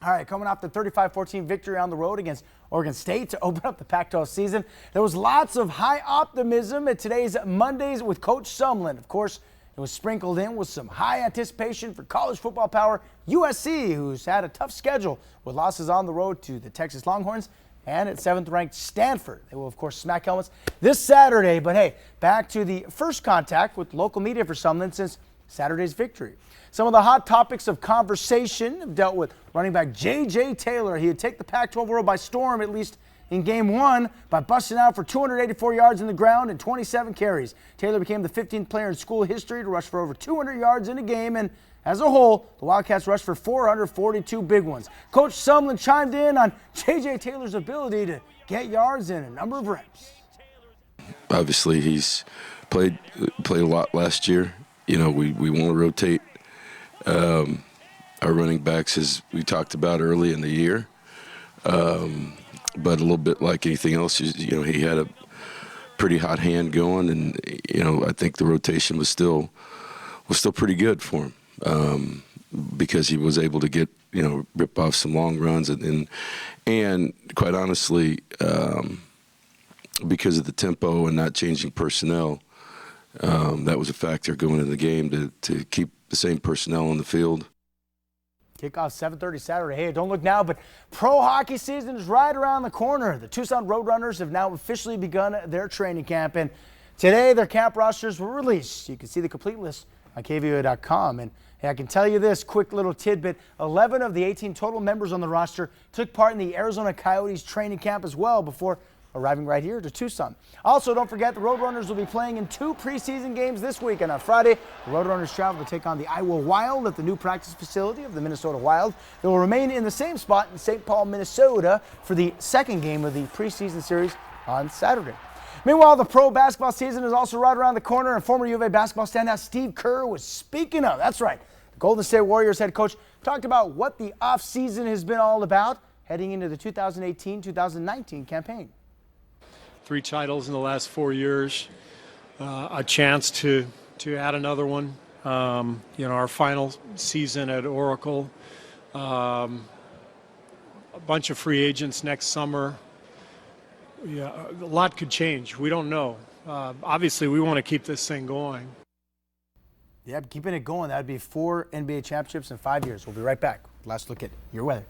All right, coming off the 35-14 victory on the road against Oregon State to open up the Pac-12 season, there was lots of high optimism at today's Mondays with Coach Sumlin. Of course, it was sprinkled in with some high anticipation for college football power USC, who's had a tough schedule with losses on the road to the Texas Longhorns and at 7th-ranked Stanford. They will, of course, smack helmets this Saturday. But, hey, back to the first contact with local media for Sumlin since Saturday's victory. Some of the hot topics of conversation have dealt with running back J.J. Taylor. He would take the Pac-12 world by storm, at least in Game 1, by busting out for 284 yards in the ground and 27 carries. Taylor became the 15th player in school history to rush for over 200 yards in a game, and as a whole, the Wildcats rushed for 442 big ones. Coach Sumlin chimed in on J.J. Taylor's ability to get yards in a number of reps. Obviously, he's played a lot last year. You know, we want to rotate our running backs, as we talked about early in the year. But a little bit like anything else, you know, he had a pretty hot hand going, and you know, I think the rotation was still pretty good for him because he was able to get, you know, rip off some long runs, and quite honestly, because of the tempo and not changing personnel, that was a factor going into the game to keep the same personnel on the field. Kickoff 7:30 Saturday. Hey, don't look now, but pro hockey season is right around the corner. The Tucson Roadrunners have now officially begun their training camp, and today their camp rosters were released. You can see the complete list on KVOA.com. And hey, I can tell you this quick little tidbit: 11 of the 18 total members on the roster took part in the Arizona Coyotes training camp as well before arriving right here to Tucson. Also, don't forget the Roadrunners will be playing in 2 preseason games this week. And on Friday, the Roadrunners travel to take on the Iowa Wild at the new practice facility of the Minnesota Wild. They will remain in the same spot in St. Paul, Minnesota for the second game of the preseason series on Saturday. Meanwhile, the pro basketball season is also right around the corner, and former U of A basketball standout Steve Kerr was speaking of. That's right. The Golden State Warriors head coach talked about what the offseason has been all about heading into the 2018-2019 campaign. 3 titles in the last 4 years, a chance to add another one. You know, our final season at Oracle, a bunch of free agents next summer. Yeah, a lot could change. We don't know. Obviously, we want to keep this thing going. Yeah, keeping it going. That would be 4 NBA championships in 5 years. We'll be right back. Last look at your weather.